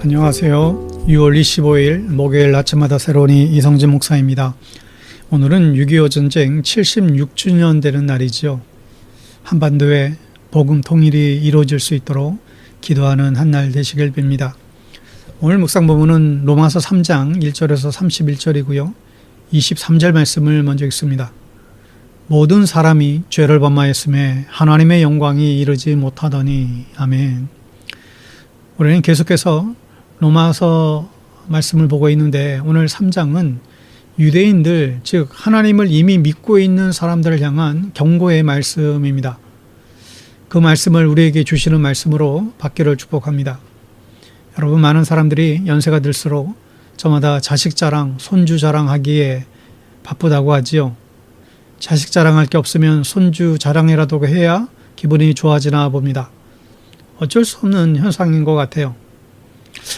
안녕하세요. 6월 25일 목요일 아침마다 새로우니 이성진 목사입니다. 오늘은 6.25 전쟁 76주년 되는 날이죠. 한반도에 복음 통일이 이루어질 수 있도록 기도하는 한 날 되시길 빕니다. 오늘 묵상 본문은 로마서 3장 1절에서 31절이고요. 23절 말씀을 먼저 읽습니다. 모든 사람이 죄를 범하였음에 하나님의 영광이 이르지 못하더니. 아멘. 우리는 계속해서 로마서 말씀을 보고 있는데 오늘 3장은 유대인들, 즉 하나님을 이미 믿고 있는 사람들을 향한 경고의 말씀입니다. 그 말씀을 우리에게 주시는 말씀으로 받기를 축복합니다. 여러분, 많은 사람들이 연세가 들수록 저마다 자식 자랑, 손주 자랑하기에 바쁘다고 하지요. 자식 자랑할 게 없으면 손주 자랑이라도 해야 기분이 좋아지나 봅니다. 어쩔 수 없는 현상인 것 같아요.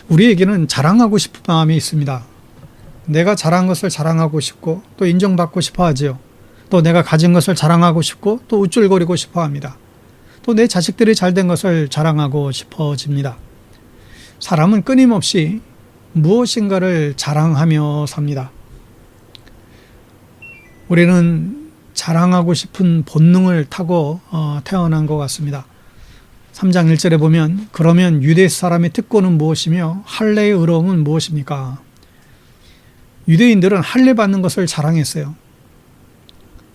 우리에게는 자랑하고 싶은 마음이 있습니다. 내가 잘한 것을 자랑하고 싶고 또 인정받고 싶어 하지요. 또 내가 가진 것을 자랑하고 싶고 또 우쭐거리고 싶어 합니다. 또 내 자식들이 잘된 것을 자랑하고 싶어집니다. 사람은 끊임없이 무엇인가를 자랑하며 삽니다. 우리는 자랑하고 싶은 본능을 타고 태어난 것 같습니다. 3장 1절에 보면 그러면 유대 사람의 특권은 무엇이며 할례의 의로움은 무엇입니까? 유대인들은 할례 받는 것을 자랑했어요.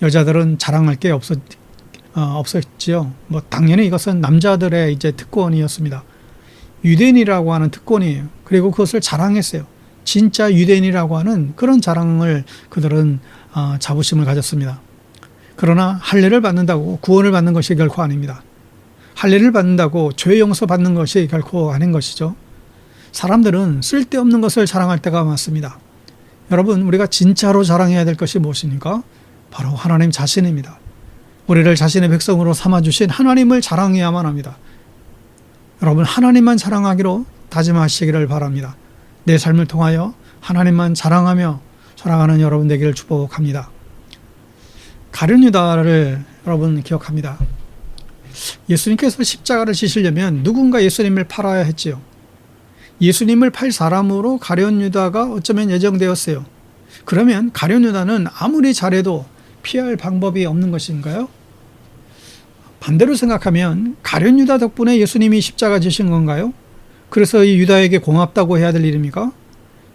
여자들은 자랑할 게 없었지요. 당연히 이것은 남자들의 이제 특권이었습니다. 유대인이라고 하는 특권이에요. 그리고 그것을 자랑했어요. 진짜 유대인이라고 하는 그런 자랑을 그들은 자부심을 가졌습니다. 그러나 할례를 받는다고 구원을 받는 것이 결코 아닙니다. 할례를 받는다고 죄 용서 받는 것이 결코 아닌 것이죠. 사람들은 쓸데없는 것을 자랑할 때가 많습니다. 여러분, 우리가 진짜로 자랑해야 될 것이 무엇입니까? 바로 하나님 자신입니다. 우리를 자신의 백성으로 삼아주신 하나님을 자랑해야만 합니다. 여러분, 하나님만 자랑하기로 다짐하시기를 바랍니다. 내 삶을 통하여 하나님만 자랑하며 살아가는 여러분 되기를 축복합니다. 가룟 유다를 여러분 기억합니다. 예수님께서 십자가를 지시려면 누군가 예수님을 팔아야 했지요. 예수님을 팔 사람으로 가룟 유다가 어쩌면 예정되었어요. 그러면 가룟 유다는 아무리 잘해도 피할 방법이 없는 것인가요? 반대로 생각하면 가룟 유다 덕분에 예수님이 십자가 지신 건가요? 그래서 이 유다에게 고맙다고 해야 될 일입니까?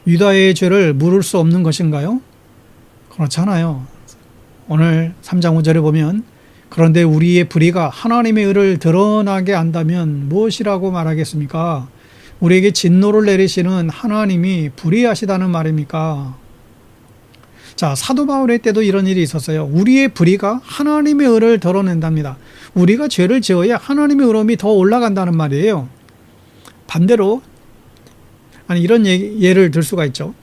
유다의 죄를 물을 수 없는 것인가요? 그렇잖아요. 오늘 3장 5절에 보면 그런데 우리의 불의가 하나님의 의를 드러나게 한다면 무엇이라고 말하겠습니까? 우리에게 진노를 내리시는 하나님이 불의하시다는 말입니까? 자, 사도 바울의 때도 이런 일이 있었어요. 우리의 불의가 하나님의 의를 드러낸답니다. 우리가 죄를 지어야 하나님의 의로움이 더 올라간다는 말이에요. 반대로 이런 예를 들 수가 있죠.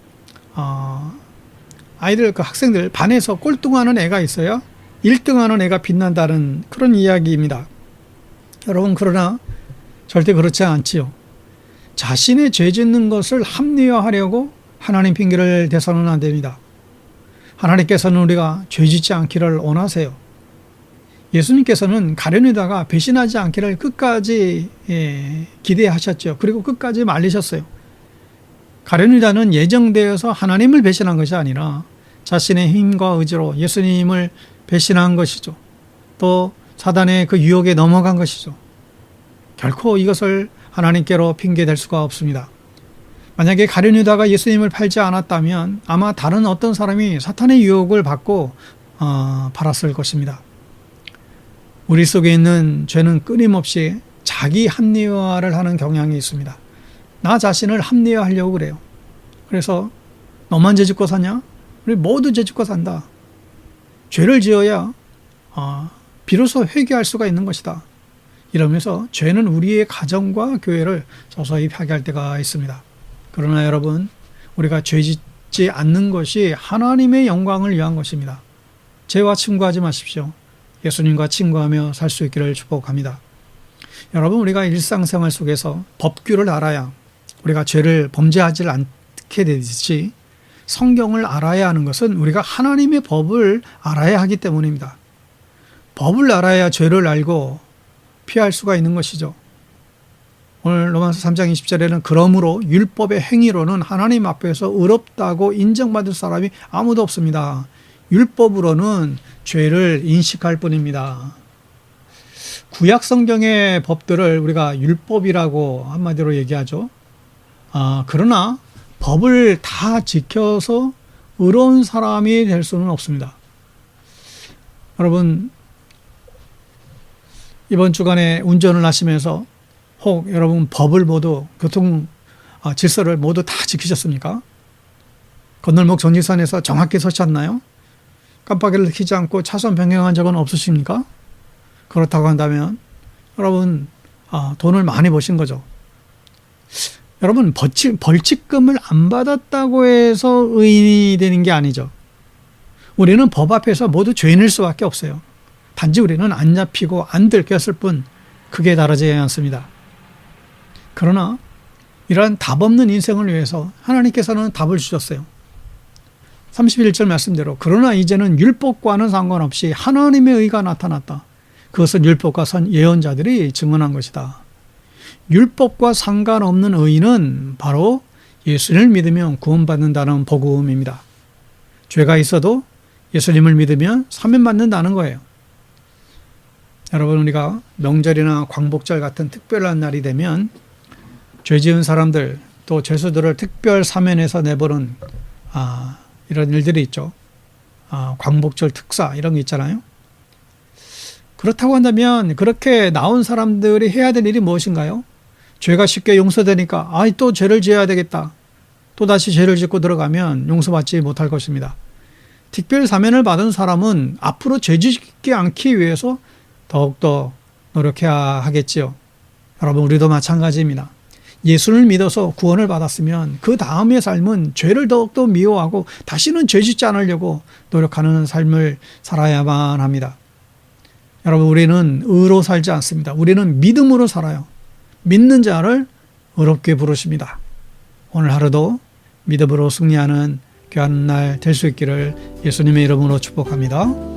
아이들, 학생들 반에서 꼴등하는 애가 있어야 1등하는 애가 빛난다는 그런 이야기입니다. 여러분, 그러나 절대 그렇지 않지요. 자신의 죄 짓는 것을 합리화하려고 하나님 핑계를 대서는 안 됩니다. 하나님께서는 우리가 죄 짓지 않기를 원하세요. 예수님께서는 가룟 유다가 배신하지 않기를 끝까지 기대하셨죠. 그리고 끝까지 말리셨어요. 가룟 유다는 예정되어서 하나님을 배신한 것이 아니라 자신의 힘과 의지로 예수님을 배신한 것이죠. 또 사단의 그 유혹에 넘어간 것이죠. 결코 이것을 하나님께로 핑계댈 수가 없습니다. 만약에 가룟 유다가 예수님을 팔지 않았다면 아마 다른 어떤 사람이 사탄의 유혹을 받고 팔았을 것입니다. 우리 속에 있는 죄는 끊임없이 자기 합리화를 하는 경향이 있습니다. 나 자신을 합리화하려고 그래요. 그래서 너만 죄 짓고 사냐? 우리 모두 죄 짓고 산다. 죄를 지어야 비로소 회개할 수가 있는 것이다. 이러면서 죄는 우리의 가정과 교회를 서서히 파괴할 때가 있습니다. 그러나 여러분, 우리가 죄 짓지 않는 것이 하나님의 영광을 위한 것입니다. 죄와 친구하지 마십시오. 예수님과 친구하며 살 수 있기를 축복합니다. 여러분, 우리가 일상생활 속에서 법규를 알아야 우리가 죄를 범죄하지 않게 되듯이 성경을 알아야 하는 것은 우리가 하나님의 법을 알아야 하기 때문입니다. 법을 알아야 죄를 알고 피할 수가 있는 것이죠. 오늘 로마서 3장 20절에는 그러므로 율법의 행위로는 하나님 앞에서 의롭다고 인정받을 사람이 아무도 없습니다. 율법으로는 죄를 인식할 뿐입니다. 구약 성경의 법들을 우리가 율법이라고 한마디로 얘기하죠. 그러나 법을 다 지켜서 의로운 사람이 될 수는 없습니다. 여러분, 이번 주간에 운전을 하시면서 혹 여러분 법을 모두 교통 질서를 모두 다 지키셨습니까? 건널목 정지선에서 정확히 서셨나요? 깜빡이를 켜지 않고 차선 변경한 적은 없으십니까? 그렇다고 한다면 여러분 돈을 많이 버신 거죠. 여러분 벌칙금을 안 받았다고 해서 의인이 되는 게 아니죠. 우리는 법 앞에서 모두 죄인일 수밖에 없어요. 단지 우리는 안 잡히고 안 들켰을 뿐 크게 다르지 않습니다. 그러나 이러한 답 없는 인생을 위해서 하나님께서는 답을 주셨어요. 31절 말씀대로 그러나 이제는 율법과는 상관없이 하나님의 의가 나타났다. 그것은 율법과 선 예언자들이 증언한 것이다. 율법과 상관없는 의는 바로 예수님을 믿으면 구원받는다는 복음입니다. 죄가 있어도 예수님을 믿으면 사면받는다는 거예요. 여러분, 우리가 명절이나 광복절 같은 특별한 날이 되면 죄 지은 사람들 또 죄수들을 특별 사면에서 내보는 이런 일들이 있죠. 광복절 특사 이런 게 있잖아요. 그렇다고 한다면 그렇게 나온 사람들이 해야 될 일이 무엇인가요? 죄가 쉽게 용서되니까 또 죄를 지어야 되겠다. 또다시 죄를 짓고 들어가면 용서받지 못할 것입니다. 특별 사면을 받은 사람은 앞으로 죄 짓지 않기 위해서 더욱더 노력해야 하겠지요. 여러분, 우리도 마찬가지입니다. 예수를 믿어서 구원을 받았으면 그 다음의 삶은 죄를 더욱더 미워하고 다시는 죄 짓지 않으려고 노력하는 삶을 살아야만 합니다. 여러분, 우리는 의로 살지 않습니다. 우리는 믿음으로 살아요. 믿는 자를 의롭게 부르십니다. 오늘 하루도 믿음으로 승리하는 귀한 날 될 수 있기를 예수님의 이름으로 축복합니다.